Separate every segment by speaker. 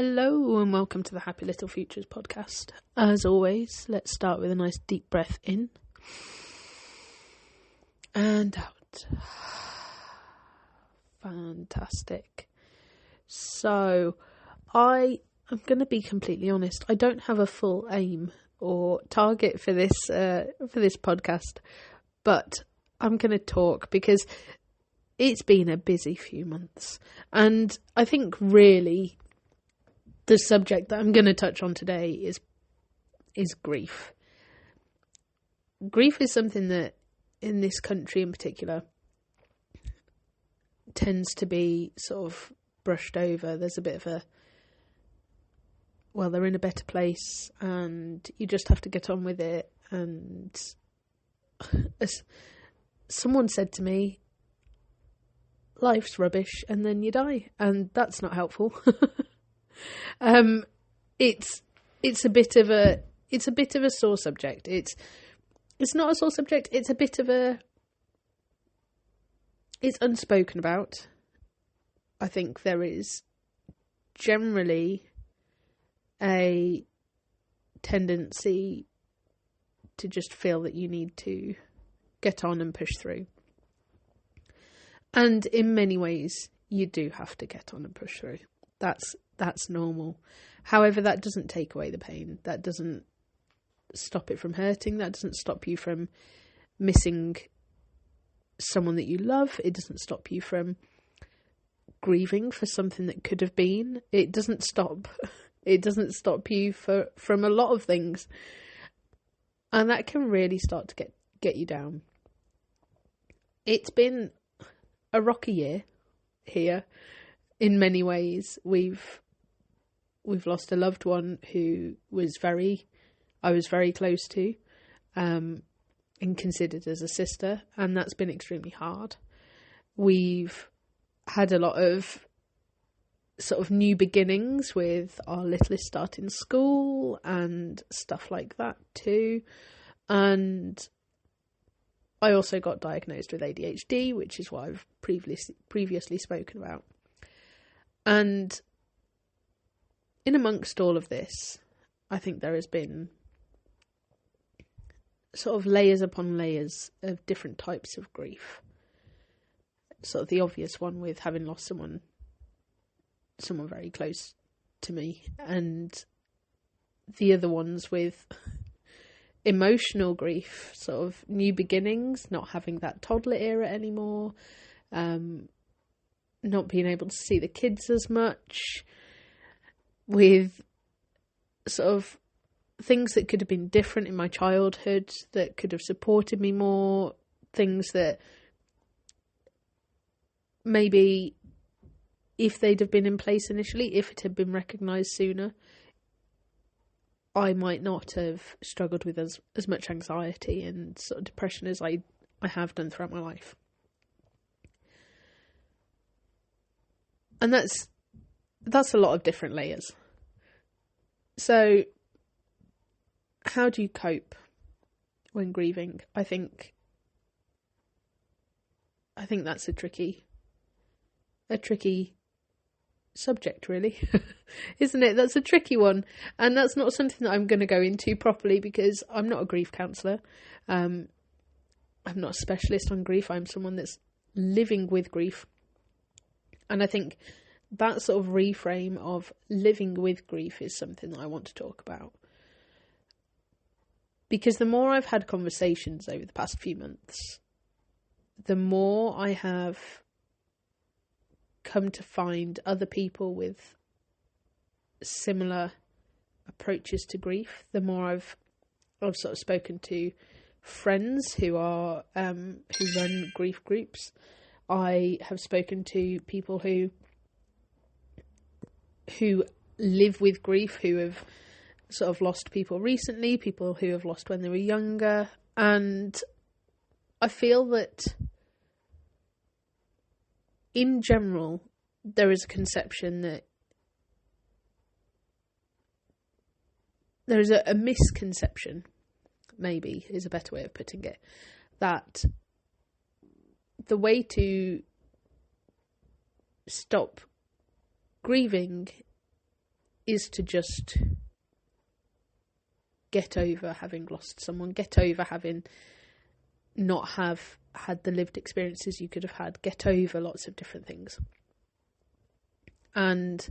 Speaker 1: Hello and welcome to the Happy Little Futures podcast. As always, let's start with a nice deep breath in and out. Fantastic. So, I am going to be completely honest. I don't have a full aim or target for this podcast, but I'm going to talk because it's been a busy few months, and I think really the subject that I'm going to touch on today is grief. Grief is something that, in this country in particular, tends to be sort of brushed over. There's a bit of they're in a better place and you just have to get on with it. And as someone said to me, life's rubbish and then you die, and that's not helpful. It's a bit of a sore subject. It's not a sore subject. It's unspoken about. I think there is generally a tendency to just feel that you need to get on and push through. And in many ways, you do have to get on and push through. That's normal. However, that doesn't take away the pain. That doesn't stop it from hurting. That doesn't stop you from missing someone that you love. It doesn't stop you from grieving for something that could have been. It doesn't stop you from a lot of things. And that can really start to get you down. It's been a rocky year here. In many ways, we've lost a loved one who I was very close to, and considered as a sister, and that's been extremely hard. We've had a lot of sort of new beginnings with our littlest starting school and stuff like that too, and I also got diagnosed with ADHD, which is what I've previously spoken about. And in amongst all of this, I think there has been sort of layers upon layers of different types of grief. Sort of the obvious one with having lost someone very close to me, and the other ones with emotional grief, sort of new beginnings, not having that toddler era anymore, not being able to see the kids as much, with sort of things that could have been different in my childhood, that could have supported me more, things that maybe if they'd have been in place initially, if it had been recognised sooner, I might not have struggled with as much anxiety and sort of depression as I have done throughout my life. And that's a lot of different layers. So, how do you cope when grieving? I think that's a tricky subject, really, isn't it? That's a tricky one, and that's not something that I'm going to go into properly because I'm not a grief counsellor. I'm not a specialist on grief. I'm someone that's living with grief. And I think that sort of reframe of living with grief is something that I want to talk about. Because the more I've had conversations over the past few months, the more I have come to find other people with similar approaches to grief, the more I've sort of spoken to friends who run grief groups. I have spoken to people who live with grief, who have sort of lost people recently, people who have lost when they were younger, and I feel that in general there is a conception that there is a misconception, maybe is a better way of putting it, that the way to stop grieving is to just get over having lost someone, get over having not have had the lived experiences you could have had, get over lots of different things. And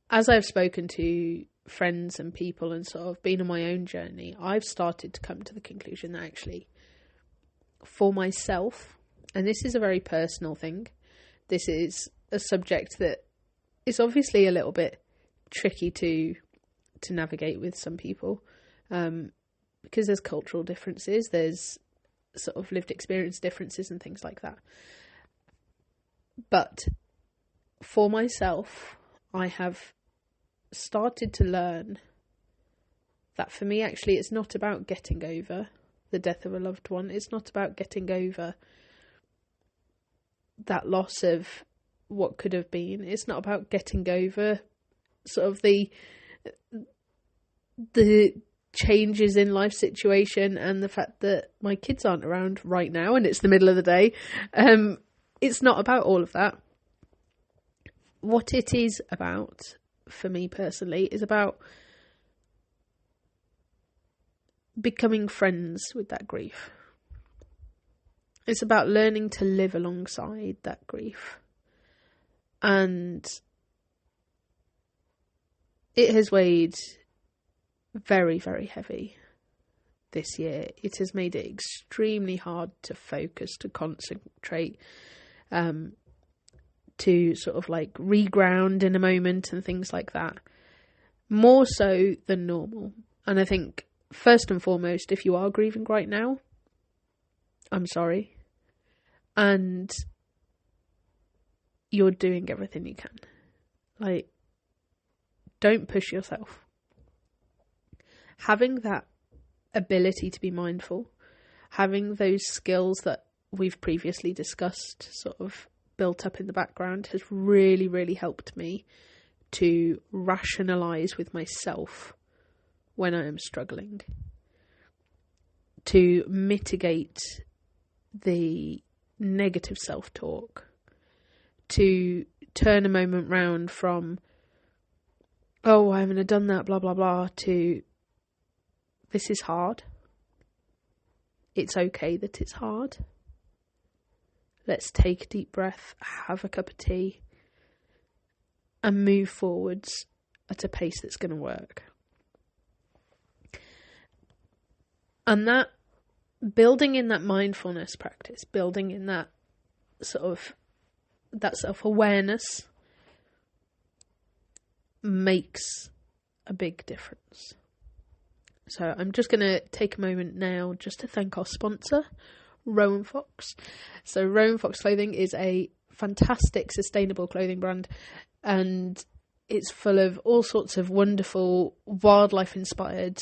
Speaker 1: as I've spoken to friends and people and sort of been on my own journey, I've started to come to the conclusion that actually, for myself, and this is a very personal thing, this is a subject that is obviously a little bit tricky to navigate with some people, because there's cultural differences, there's sort of lived experience differences and things like that. But for myself, I have started to learn that for me, actually, it's not about getting over the death of a loved one. It's not about getting over that loss of what could have been. It's not about getting over sort of the changes in life situation and the fact that my kids aren't around right now and it's the middle of the day. It's not about all of that. What it is about, for me personally, is about becoming friends with that grief. It's about learning to live alongside that grief. And it has weighed very, very heavy this year. It has made it extremely hard to focus, to concentrate, to sort of like reground in a moment and things like that. More so than normal. And I think, first and foremost, if you are grieving right now, I'm sorry. And you're doing everything you can. Like, don't push yourself. Having that ability to be mindful, having those skills that we've previously discussed sort of built up in the background has really, really helped me to rationalise with myself when I am struggling, to mitigate the negative self-talk, to turn a moment round from, oh, why haven't I done that, blah, blah, blah, to this is hard. It's okay that it's hard. Let's take a deep breath, have a cup of tea, and move forwards at a pace that's going to work. And that, building in that mindfulness practice, building in that sort of, that self-awareness makes a big difference. So I'm just going to take a moment now just to thank our sponsor, Rowan Fox. So Rowan Fox Clothing is a fantastic sustainable clothing brand, and it's full of all sorts of wonderful wildlife inspired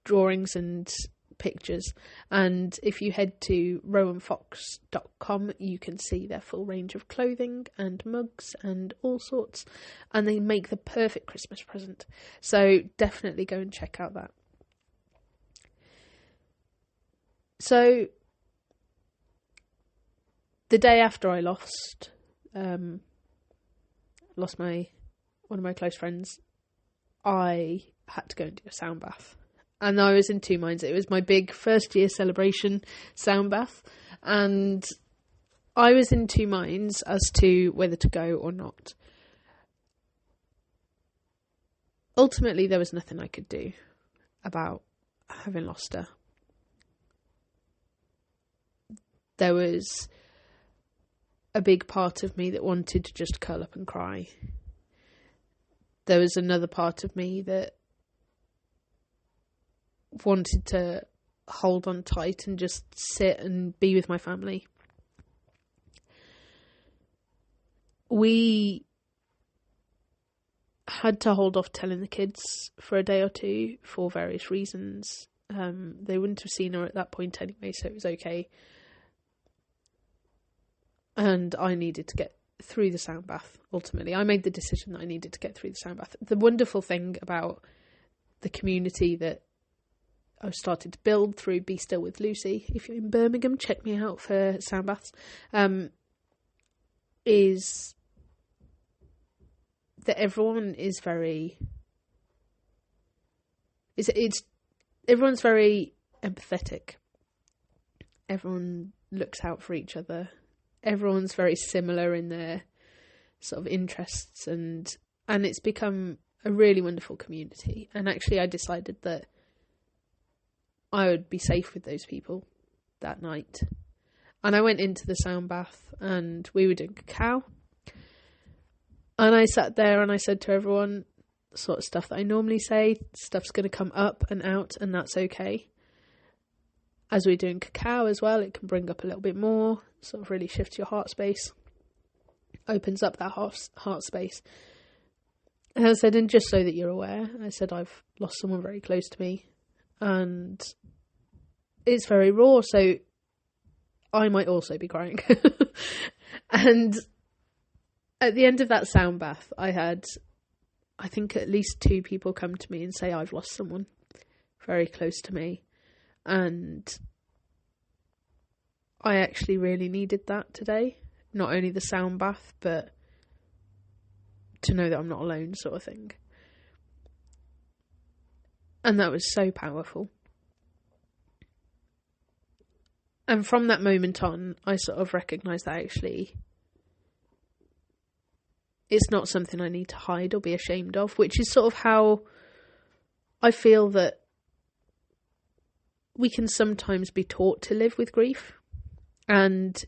Speaker 1: drawings and pictures. And if you head to rowanfox.com, you can see their full range of clothing and mugs and all sorts, and they make the perfect Christmas present. So definitely go and check out that. So the day after I lost one of my close friends, I had to go and do a sound bath. And I was in two minds. It was my big first year celebration sound bath, and I was in two minds as to whether to go or not. Ultimately, there was nothing I could do about having lost her. There was a big part of me that wanted to just curl up and cry. There was another part of me that wanted to hold on tight and just sit and be with my family. We had to hold off telling the kids for a day or two for various reasons. They wouldn't have seen her at that point anyway, so it was okay. And I needed to get through the sound bath, ultimately. I made the decision that I needed to get through the sound bath. The wonderful thing about the community that I've started to build through Be Still with Lucy, if you're in Birmingham, check me out for sound baths, is that everyone is very... Everyone's very empathetic. Everyone looks out for each other. Everyone's very similar in their sort of interests, and it's become a really wonderful community. And actually I decided that I would be safe with those people that night. And I went into the sound bath and we were doing cacao. And I sat there and I said to everyone, sort of stuff that I normally say, stuff's going to come up and out, and that's okay. As we're doing cacao as well, it can bring up a little bit more, sort of really shifts your heart space, opens up that heart space. And I said, and just so that you're aware, I said, I've lost someone very close to me, and it's very raw, so I might also be crying. And at the end of that sound bath, I had, I think, at least 2 people come to me and say, I've lost someone very close to me. And I actually really needed that today. Not only the sound bath, but to know that I'm not alone, sort of thing. And that was so powerful. And from that moment on, I sort of recognised that actually it's not something I need to hide or be ashamed of, which is sort of how I feel that we can sometimes be taught to live with grief. And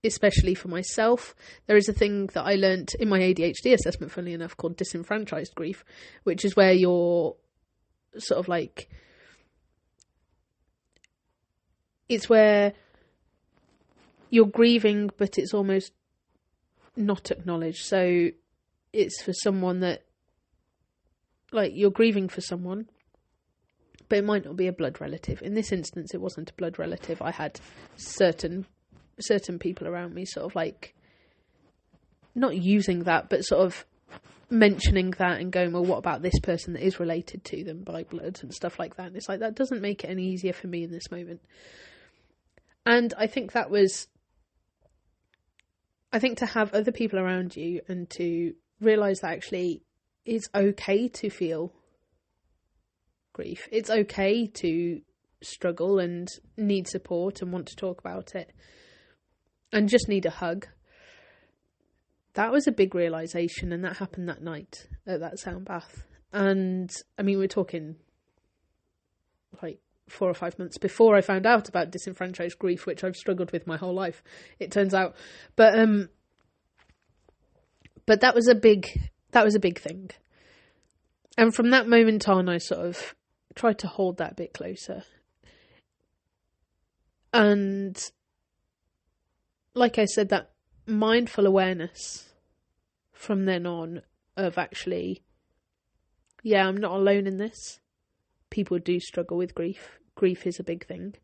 Speaker 1: especially for myself, there is a thing that I learnt in my ADHD assessment, funnily enough, called disenfranchised grief, which is where you're sort of like, it's where you're grieving, but it's almost not acknowledged. So it's for someone that, like, you're grieving for someone, but it might not be a blood relative. In this instance, it wasn't a blood relative. I had certain people around me sort of like not using that, but sort of mentioning that and going, well, what about this person that is related to them by blood and stuff like that? And it's like, that doesn't make it any easier for me in this moment. And I think that was, I think to have other people around you and to realise that actually it's okay to feel grief. It's okay to struggle and need support and want to talk about it and just need a hug. That was a big realisation, and that happened that night at that sound bath. And I mean, we're talking like 4 or 5 months before I found out about disenfranchised grief, which I've struggled with my whole life, it turns out. But that was a big thing. And from that moment on, I sort of tried to hold that a bit closer. And like I said, that mindful awareness from then on of actually, yeah, I'm not alone in this. People do struggle with grief. Grief is a big thing.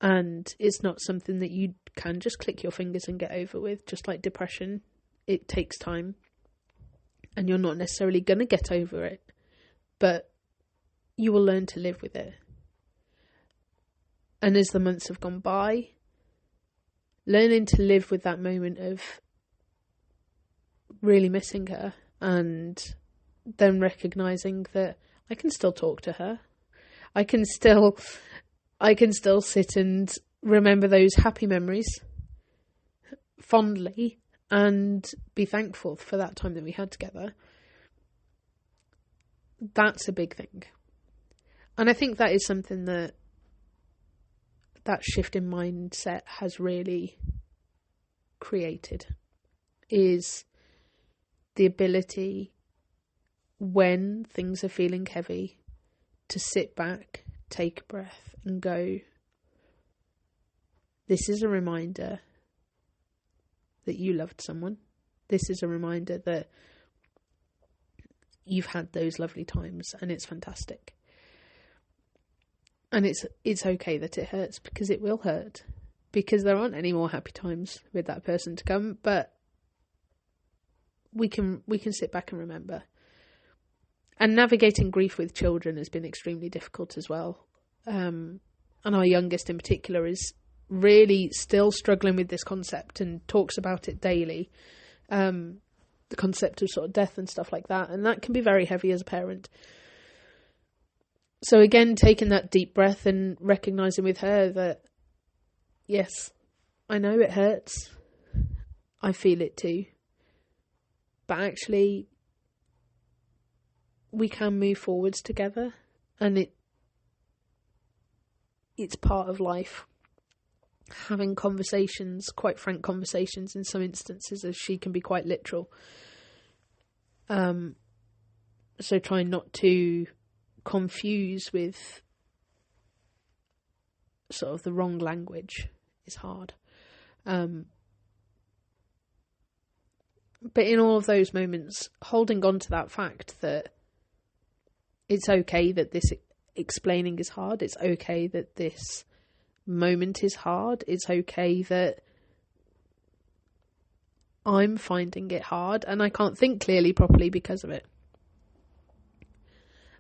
Speaker 1: And it's not something that you can just click your fingers and get over with. Just like depression, it takes time. And you're not necessarily going to get over it. But you will learn to live with it. And as the months have gone by, learning to live with that moment of really missing her, and then recognising that I can still talk to her. I can still sit and remember those happy memories fondly and be thankful for that time that we had together. That's a big thing. And I think that is something that shift in mindset has really created, is the ability, when things are feeling heavy, to sit back, take a breath and go, this is a reminder that you loved someone. This is a reminder that you've had those lovely times and it's fantastic. And it's okay that it hurts, because it will hurt, because there aren't any more happy times with that person to come, but we can sit back and remember. And navigating grief with children has been extremely difficult as well. And our youngest in particular is really still struggling with this concept and talks about it daily. the concept of sort of death and stuff like that. And that can be very heavy as a parent. So again, taking that deep breath and recognising with her that, yes, I know it hurts. I feel it too. But actually, we can move forwards together. And it's part of life. Having conversations, quite frank conversations in some instances, as she can be quite literal. So trying not to confuse with sort of the wrong language is hard. But in all of those moments, holding on to that fact that it's okay that this explaining is hard. It's okay that this moment is hard. It's okay that I'm finding it hard and I can't think clearly properly because of it.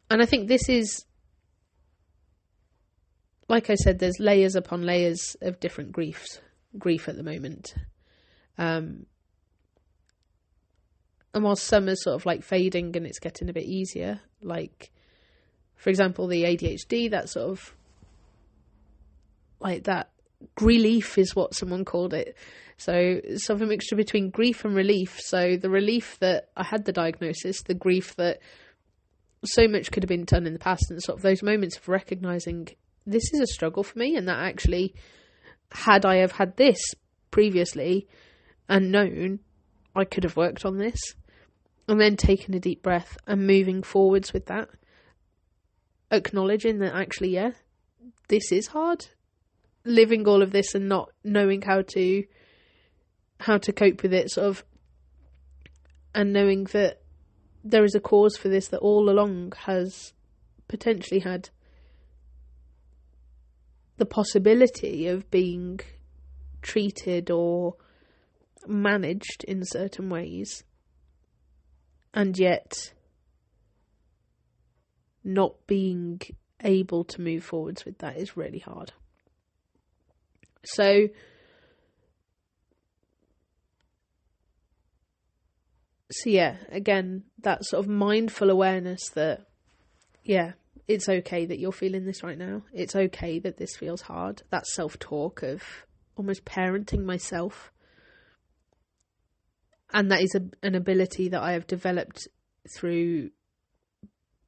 Speaker 1: And I think this is, like I said, there's layers upon layers of different grief at the moment. And while some are sort of like fading and it's getting a bit easier, like, for example, the ADHD, that sort of, like that relief is what someone called it. So sort of a mixture between grief and relief. So the relief that I had the diagnosis, the grief that so much could have been done in the past, and sort of those moments of recognising this is a struggle for me, and that actually, had I have had this previously and known, I could have worked on this. And then taking a deep breath and moving forwards with that. Acknowledging that actually, yeah, this is hard. Living all of this and not knowing how to cope with it, sort of, and knowing that there is a cause for this that all along has potentially had the possibility of being treated or managed in certain ways, and yet not being able to move forwards with that is really hard. So yeah, again, that sort of mindful awareness that, yeah, it's okay that you're feeling this right now. It's okay that this feels hard. That self-talk of almost parenting myself. And that is an ability that I have developed through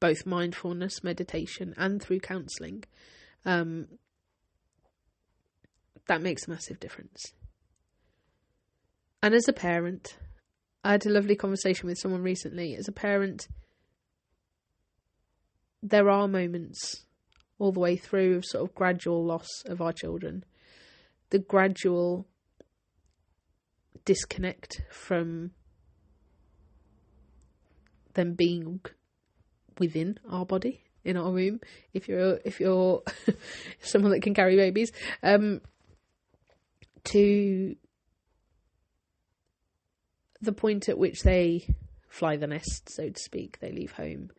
Speaker 1: both mindfulness, meditation, and through counselling. That makes a massive difference. And as a parent, I had a lovely conversation with someone recently. As a parent, there are moments all the way through of sort of gradual loss of our children. The gradual disconnect from them being within our body, in our womb, if you're someone that can carry babies, to the point at which they fly the nest, so to speak, they leave home.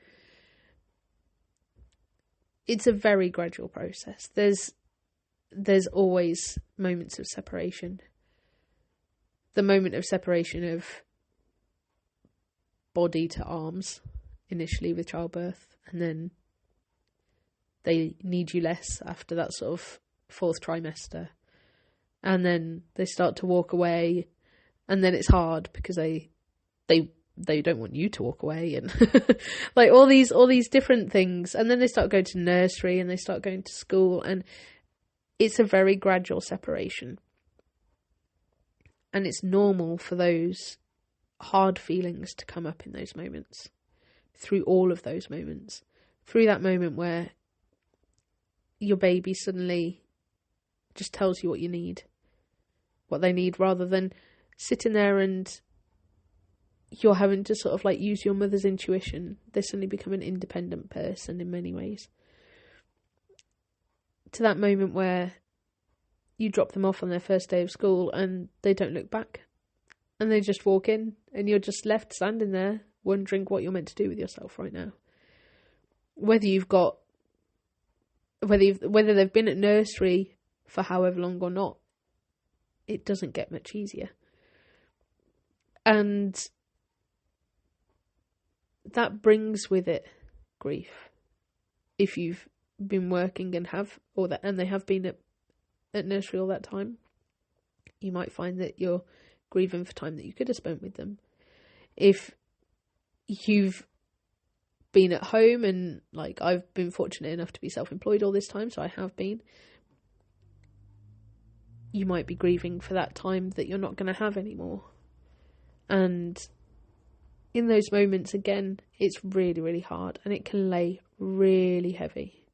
Speaker 1: It's a very gradual process. There's always moments of separation. The moment of separation of body to arms, initially with childbirth, and then they need you less after that sort of 4th trimester. And then they start to walk away, and then it's hard because they don't want you to walk away, and like all these different things. And then they start going to nursery and they start going to school, and it's a very gradual separation. And it's normal for those hard feelings to come up in those moments, through all of those moments, through that moment where your baby suddenly just tells you what you need, what they need, rather than sitting there and you're having to sort of like use your mother's intuition. They suddenly become an independent person in many ways. To that moment where you drop them off on their first day of school and they don't look back, and they just walk in, and you're just left standing there wondering what you're meant to do with yourself right now. Whether they've been at nursery for however long or not, it doesn't get much easier. And that brings with it grief. If you've been working and they have been at nursery all that time, you might find that you're grieving for time that you could have spent with them. If you've been at home, and like I've been fortunate enough to be self-employed all this time, so I have been, you might be grieving for that time that you're not going to have anymore. And in those moments, again, it's really, really hard, and it can lay really heavy.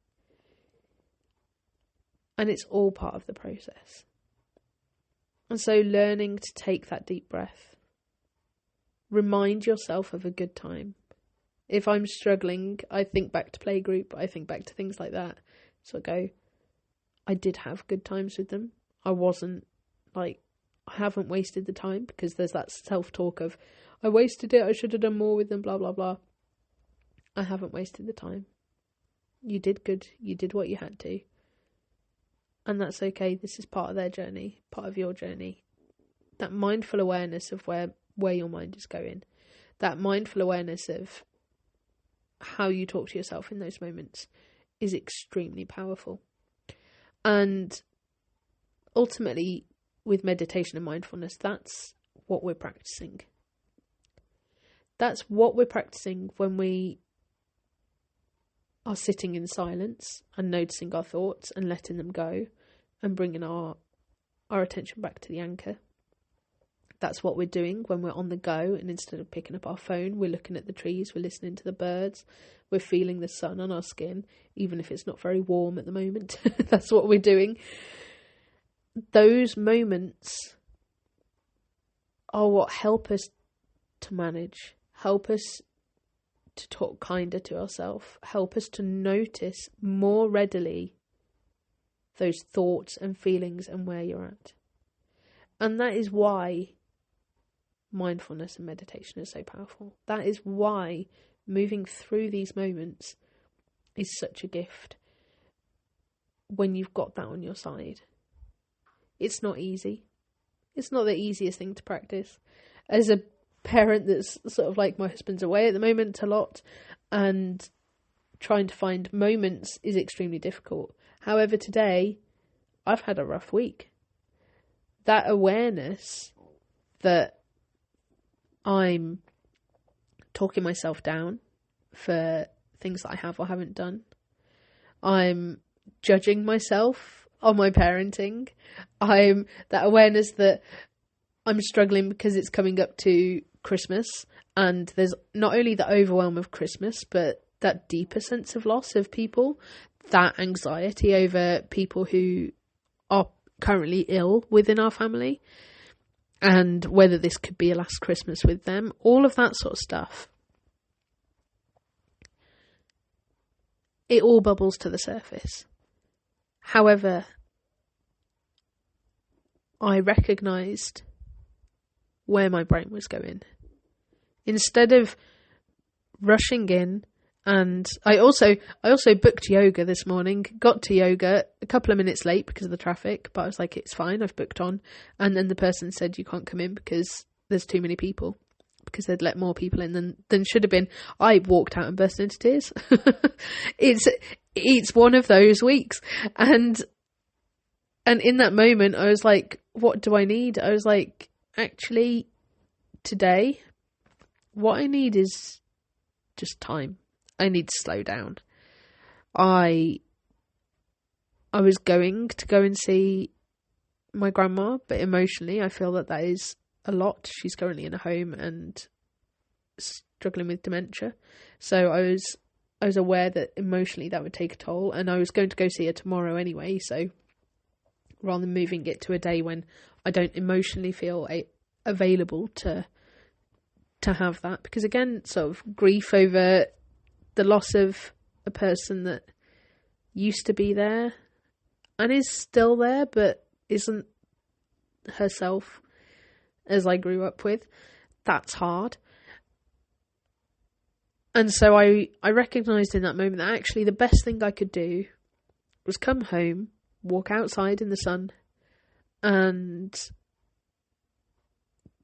Speaker 1: And it's all part of the process. And so learning to take that deep breath, remind yourself of a good time. If I'm struggling, I think back to playgroup, I think back to things like that. So I did have good times with them. I haven't wasted the time, because there's that self-talk of, I wasted it, I should have done more with them, blah, blah, blah. I haven't wasted the time. You did good. You did what you had to. And that's okay. This is part of their journey, part of your journey. That mindful awareness of where your mind is going. That mindful awareness of how you talk to yourself in those moments is extremely powerful. And ultimately, with meditation and mindfulness, that's what we're practicing. That's what we're practicing when we are sitting in silence and noticing our thoughts and letting them go and bringing our attention back to the anchor. That's what we're doing when we're on the go, and instead of picking up our phone, we're looking at the trees, we're listening to the birds, we're feeling the sun on our skin, even if it's not very warm at the moment. That's what we're doing. Those moments are what help us to manage, help us to talk kinder to ourselves, help us to notice more readily those thoughts and feelings and where you're at. And that is why mindfulness and meditation is so powerful. That is why moving through these moments is such a gift when you've got that on your side. It's not easy. It's not the easiest thing to practice. As a parent that's sort of like, my husband's away at the moment a lot, and trying to find moments is extremely difficult. However, today I've had a rough week. That awareness that I'm talking myself down for things that I have or haven't done, I'm judging myself on my parenting, I'm that awareness that I'm struggling because it's coming up to Christmas, and there's not only the overwhelm of Christmas, but that deeper sense of loss of people, that anxiety over people who are currently ill within our family, and whether this could be a last Christmas with them, all of that sort of stuff. It all bubbles to the surface. However, I recognised where my brain was going. Instead of rushing in, and I also booked yoga this morning, got to yoga a couple of minutes late because of the traffic, but I was like, it's fine, I've booked on. And then the person said, you can't come in because there's too many people, because they'd let more people in than should have been. I walked out and burst into tears. It's one of those weeks. And in that moment, I was like, what do I need? I was like, actually, today, what I need is just time. I need to slow down. I was going to go and see my grandma, but emotionally, I feel that is a lot. She's currently in a home and struggling with dementia. So I was aware that emotionally that would take a toll, and I was going to go see her tomorrow anyway. So rather than moving it to a day when I don't emotionally feel available to have that, because again, sort of grief over the loss of a person that used to be there and is still there, but isn't herself as I grew up with, that's hard. And so I recognised in that moment that actually the best thing I could do was come home, walk outside in the sun, and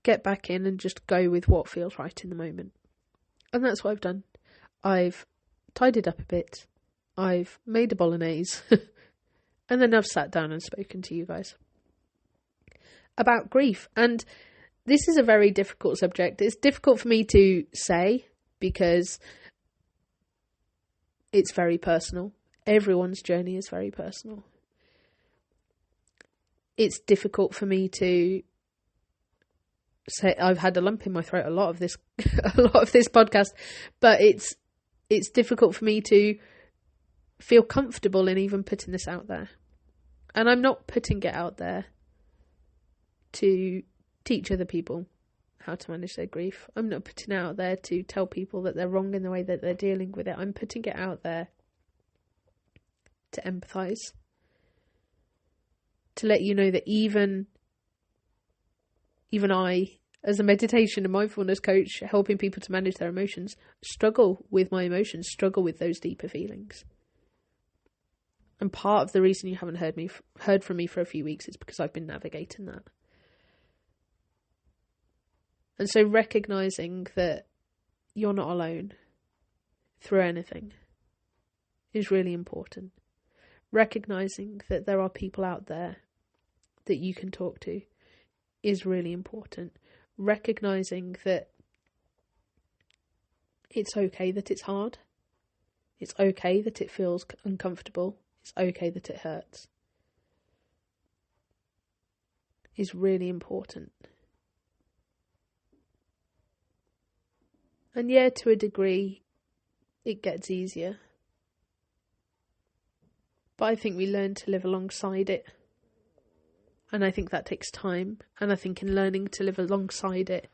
Speaker 1: get back in and just go with what feels right in the moment. And that's what I've done. I've tidied up a bit. I've made a bolognese. And then I've sat down and spoken to you guys about grief. And this is a very difficult subject. It's difficult for me to say because it's very personal. Everyone's journey is very personal. It's difficult for me to say. I've had a lump in my throat a lot of this podcast, but it's difficult for me to feel comfortable in even putting this out there. And I'm not putting it out there to teach other people how to manage their grief. I'm not putting it out there to tell people that they're wrong in the way that they're dealing with it. I'm putting it out there to empathise, to let you know that even I, as a meditation and mindfulness coach, helping people to manage their emotions, struggle with my emotions, struggle with those deeper feelings. And part of the reason you haven't heard from me for a few weeks is because I've been navigating that. And so recognising that you're not alone through anything is really important. Recognising that there are people out there that you can talk to is really important. Recognising that it's okay that it's hard. It's okay that it feels uncomfortable. It's okay that it hurts. Is really important. And yeah, to a degree, it gets easier. But I think we learn to live alongside it. And I think that takes time. And I think in learning to live alongside it,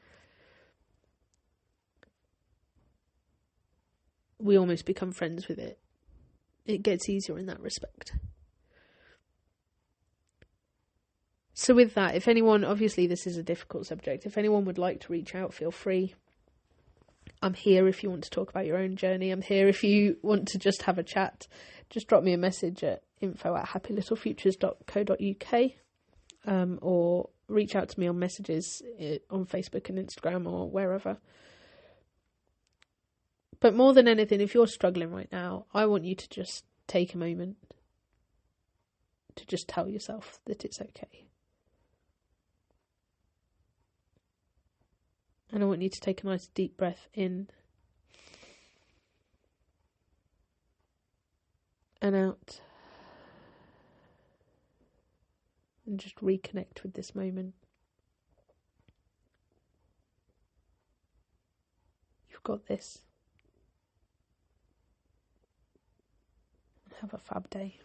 Speaker 1: we almost become friends with it. It gets easier in that respect. So with that, if anyone, obviously this is a difficult subject, if anyone would like to reach out, feel free. I'm here if you want to talk about your own journey. I'm here if you want to just have a chat. Just drop me a message at info@happylittlefutures.co.uk or reach out to me on messages on Facebook and Instagram or wherever. But more than anything, if you're struggling right now, I want you to just take a moment to just tell yourself that it's okay. And I want you to take a nice deep breath in and out. And just reconnect with this moment. You've got this. Have a fab day.